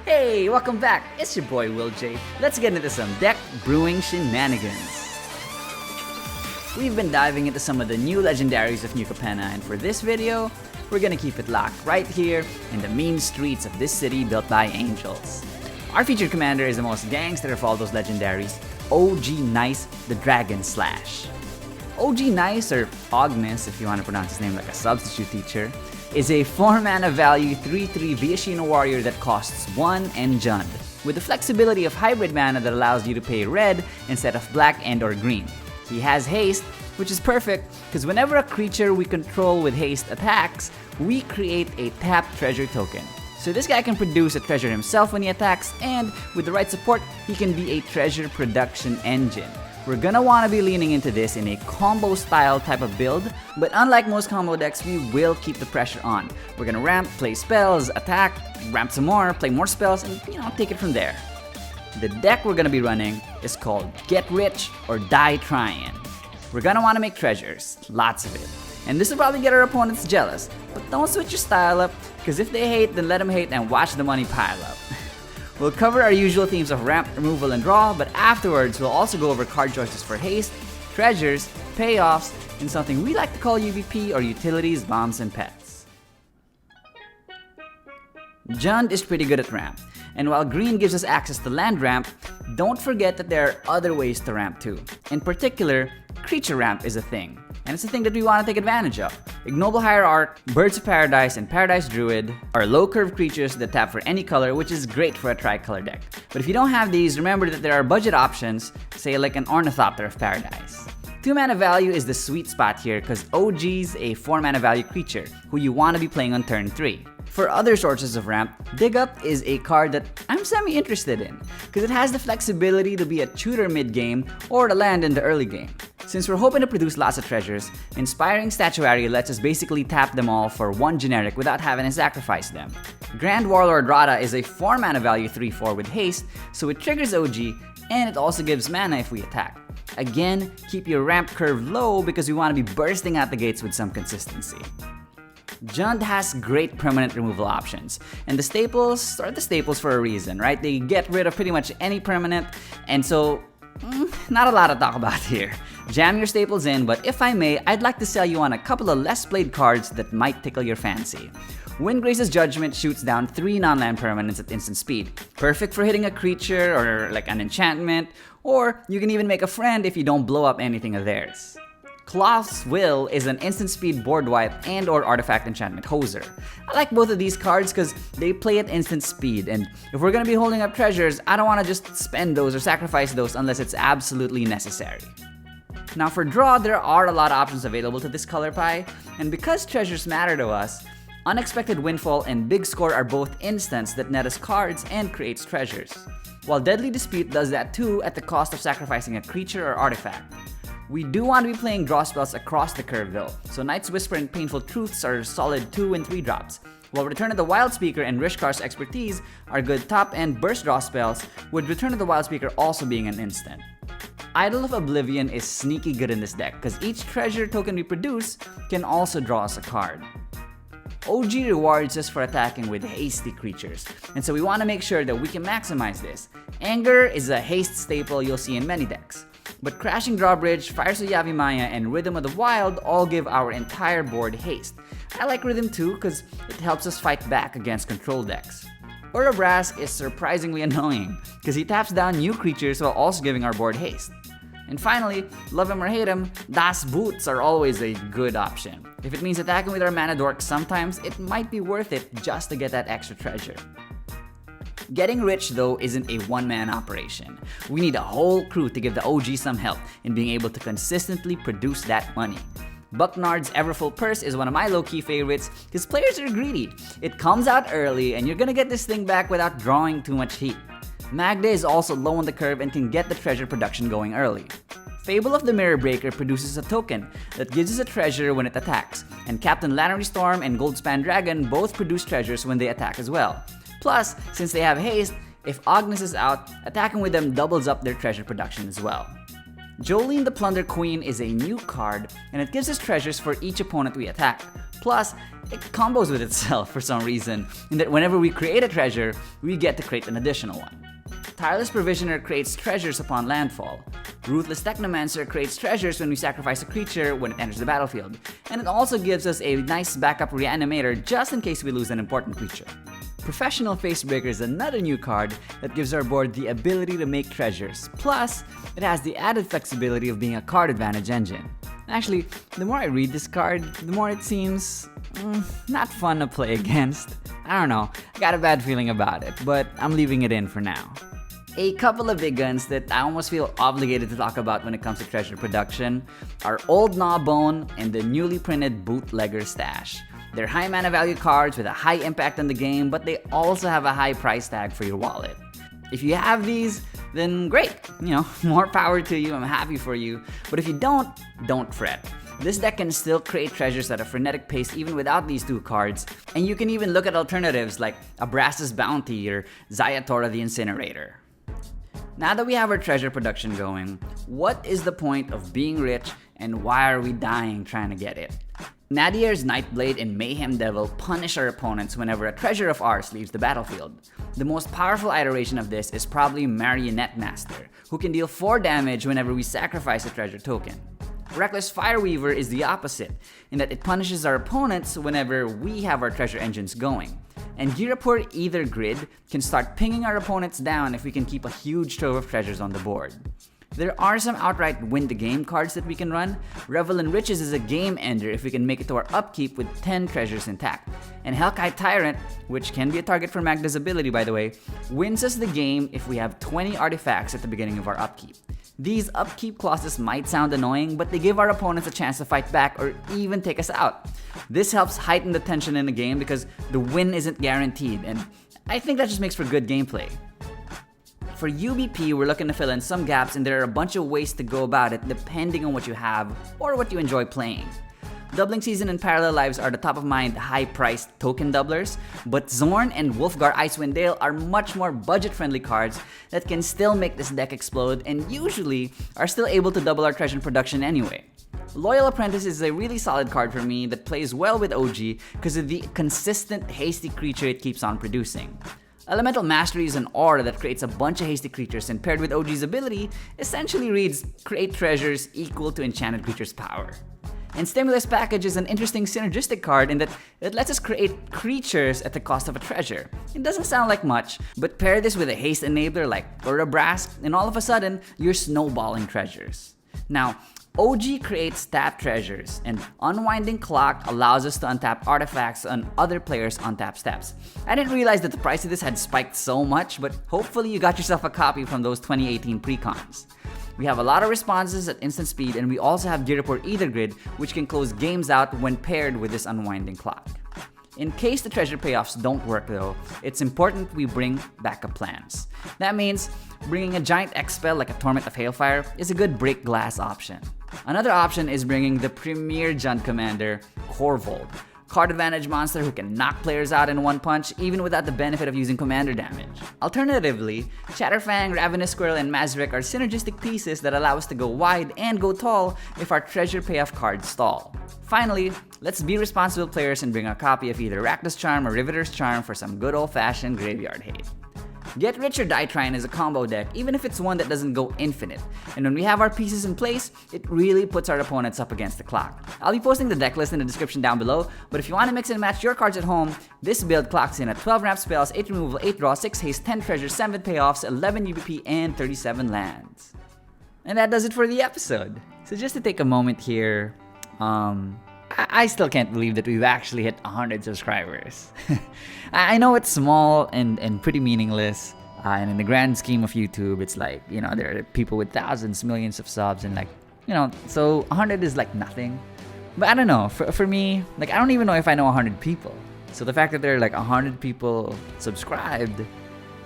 Hey, welcome back. It's your boy Will J. Let's get into some deck brewing shenanigans. We've been diving into some of the new legendaries of New Capenna, and for this video, we're gonna keep it locked right here in the mean streets of this city built by angels. Our featured commander is the most gangster of all those legendaries, og-nise, the Dragon Slash. Og-nise, or Ognis if you want to pronounce his name like a substitute teacher, is a 4-mana value 3/3 Viashino warrior that costs 1 and Jund, with the flexibility of hybrid mana that allows you to pay red instead of black and or green. He has haste, which is perfect because whenever a creature we control with haste attacks, we create a tapped treasure token. So this guy can produce a treasure himself when he attacks, and with the right support, he can be a treasure production engine. We're gonna wanna be leaning into this in a combo style type of build, but unlike most combo decks, we will keep the pressure on. We're gonna ramp, play spells, attack, ramp some more, play more spells, and take it from there. The deck we're gonna be running is called Get Rich or Die Tryin. We're gonna wanna make treasures, lots of it. And this will probably get our opponents jealous, but don't switch your style up, because if they hate, then let them hate and watch the money pile up. We'll cover our usual themes of ramp, removal, and draw, but afterwards we'll also go over card choices for haste, treasures, payoffs, and something we like to call UVP or utilities, bombs, and pets. Jund is pretty good at ramp, and while green gives us access to land ramp, don't forget that there are other ways to ramp too. In particular, creature ramp is a thing, and it's a thing that we want to take advantage of. Ignoble Hierarch, Birds of Paradise, and Paradise Druid are low curve creatures that tap for any color, which is great for a tricolor deck. But if you don't have these, remember that there are budget options, say like an Ornithopter of Paradise. 2-mana value is the sweet spot here because OG's a 4-mana value creature who you want to be playing on turn 3. For other sources of ramp, Dig Up is a card that I'm semi-interested in because it has the flexibility to be a tutor mid-game or to land in the early game. Since we're hoping to produce lots of treasures, Inspiring Statuary lets us basically tap them all for 1 generic without having to sacrifice them. Grand Warlord Rada is a 4-mana value 3/4 with haste, so it triggers OG and it also gives mana if we attack. Again, keep your ramp curve low because we want to be bursting out the gates with some consistency. Jund has great permanent removal options, and the staples are the staples for a reason, right? They get rid of pretty much any permanent, and so not a lot to talk about here. Jam your staples in, but if I may, I'd like to sell you on a couple of less played cards that might tickle your fancy. Windgrace's Judgment shoots down 3 non-land permanents at instant speed. Perfect for hitting a creature or like an enchantment, or you can even make a friend if you don't blow up anything of theirs. Cloth's Will is an instant speed board wipe and or artifact enchantment hoser. I like both of these cards because they play at instant speed, and if we're gonna be holding up treasures, I don't want to just spend those or sacrifice those unless it's absolutely necessary. Now for draw, there are a lot of options available to this color pie, and because treasures matter to us, Unexpected Windfall and Big Score are both instants that net us cards and creates treasures, while Deadly Dispute does that too at the cost of sacrificing a creature or artifact. We do want to be playing draw spells across the curve though, so Night's Whisper and Painful Truths are solid 2 and 3 drops, while Return of the Wild Speaker and Rishkar's Expertise are good top and burst draw spells, with Return of the Wild Speaker also being an instant. Idol of Oblivion is sneaky good in this deck because each treasure token we produce can also draw us a card. OG rewards us for attacking with hasty creatures, and so we want to make sure that we can maximize this. Anger is a haste staple you'll see in many decks, but Crashing Drawbridge, Fires of Yavimaya, and Rhythm of the Wild all give our entire board haste. I like Rhythm too because it helps us fight back against control decks. Urabrask is surprisingly annoying because he taps down new creatures while also giving our board haste. And finally, love him or hate him, Das Boots are always a good option. If it means attacking with our mana dork, sometimes it might be worth it just to get that extra treasure. Getting rich though isn't a one-man operation. We need a whole crew to give the OG some help in being able to consistently produce that money. Bucknard's Everfull Purse is one of my low-key favorites because players are greedy. It comes out early and you're gonna get this thing back without drawing too much heat. Magda is also low on the curve and can get the treasure production going early. Fable of the Mirror Breaker produces a token that gives us a treasure when it attacks, and Captain Lannery Storm and Goldspan Dragon both produce treasures when they attack as well. Plus, since they have haste, if Ognis is out, attacking with them doubles up their treasure production as well. Jolene the Plunder Queen is a new card, and it gives us treasures for each opponent we attack. Plus, it combos with itself for some reason, in that whenever we create a treasure, we get to create an additional one. Tireless Provisioner creates treasures upon landfall. Ruthless Technomancer creates treasures when we sacrifice a creature when it enters the battlefield. And it also gives us a nice backup reanimator just in case we lose an important creature. Professional Facebreaker is another new card that gives our board the ability to make treasures. Plus, it has the added flexibility of being a card advantage engine. Actually, the more I read this card, the more it seems not fun to play against. I don't know, I got a bad feeling about it, but I'm leaving it in for now. A couple of big guns that I almost feel obligated to talk about when it comes to treasure production are Old Gnawbone and the newly printed Bootlegger Stash. They're high mana value cards with a high impact on the game, but they also have a high price tag for your wallet. If you have these, then great, more power to you, I'm happy for you. But if you don't fret. This deck can still create treasures at a frenetic pace even without these two cards, and you can even look at alternatives like Abraxas Bounty or Zayatora the Incinerator. Now that we have our treasure production going, what is the point of being rich and why are we dying trying to get it? Nadier's Nightblade and Mayhem Devil punish our opponents whenever a treasure of ours leaves the battlefield. The most powerful iteration of this is probably Marionette Master, who can deal 4 damage whenever we sacrifice a treasure token. Reckless Fireweaver is the opposite, in that it punishes our opponents whenever we have our treasure engines going. And Girapur Either Grid can start pinging our opponents down if we can keep a huge trove of treasures on the board. There are some outright win the game cards that we can run. Revel in Riches is a game ender if we can make it to our upkeep with 10 treasures intact. And Hellkite Tyrant, which can be a target for Magda's ability by the way, wins us the game if we have 20 artifacts at the beginning of our upkeep. These upkeep clauses might sound annoying, but they give our opponents a chance to fight back or even take us out. This helps heighten the tension in the game because the win isn't guaranteed, and I think that just makes for good gameplay. For UBP, we're looking to fill in some gaps, and there are a bunch of ways to go about it depending on what you have or what you enjoy playing. Doubling Season and Parallel Lives are the top of mind high-priced token doublers, but Zorn and Wolfgar Icewind Dale are much more budget-friendly cards that can still make this deck explode and usually are still able to double our treasure production anyway. Loyal Apprentice is a really solid card for me that plays well with OG because of the consistent hasty creature it keeps on producing. Elemental Mastery is an aura that creates a bunch of hasty creatures and paired with OG's ability essentially reads create treasures equal to enchanted creatures' power. And Stimulus Package is an interesting synergistic card in that it lets us create creatures at the cost of a treasure. It doesn't sound like much, but pair this with a haste enabler like Urabrask, and all of a sudden, you're snowballing treasures. Now, OG creates tap treasures, and Unwinding Clock allows us to untap artifacts on other players' untap steps. I didn't realize that the price of this had spiked so much, but hopefully you got yourself a copy from those 2018 precons. We have a lot of responses at instant speed, and we also have Girapur Either Grid, which can close games out when paired with this Unwinding Clock. In case the treasure payoffs don't work though, it's important we bring backup plans. That means bringing a giant X spell like a Torment of Hailfire is a good break glass option. Another option is bringing the premier Jund commander, Korvold, card advantage monster who can knock players out in one punch even without the benefit of using commander damage. Alternatively, Shatterfang, Ravenous Squirrel, and Mazrek are synergistic pieces that allow us to go wide and go tall if our treasure payoff cards stall. Finally, let's be responsible players and bring a copy of either Rakdos Charm or Riveter's Charm for some good old-fashioned graveyard hate. Get Rich or Die Tryin is a combo deck, even if it's one that doesn't go infinite. And when we have our pieces in place, it really puts our opponents up against the clock. I'll be posting the deck list in the description down below, but if you want to mix and match your cards at home, this build clocks in at 12 ramp spells, 8 removal, 8 draw, 6 haste, 10 treasures, 7 payoffs, 11 UBP, and 37 lands. And that does it for the episode. So just to take a moment here, I still can't believe that we've actually hit 100 subscribers. I know it's small and pretty meaningless, and in the grand scheme of YouTube, it's like, there are people with thousands, millions of subs, and so 100 is like nothing. But I don't know, for me, I don't even know if I know 100 people. So the fact that there are 100 people subscribed,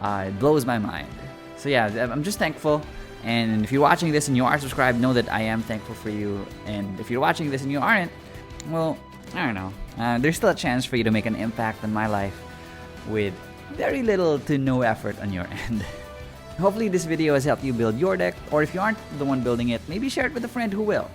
it blows my mind. So yeah, I'm just thankful. And if you're watching this and you are subscribed, know that I am thankful for you. And if you're watching this and you aren't, well, I don't know. There's still a chance for you to make an impact on my life with very little to no effort on your end. Hopefully this video has helped you build your deck, or if you aren't the one building it, maybe share it with a friend who will.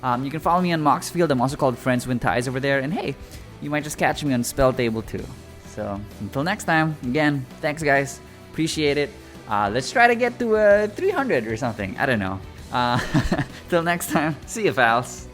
You can follow me on Moxfield. I'm also called Friends Win Ties over there. And hey, you might just catch me on Spell Table too. So until next time, again, thanks guys. Appreciate it. Let's try to get to 300 or something. I don't know. Till next time, see you, pals.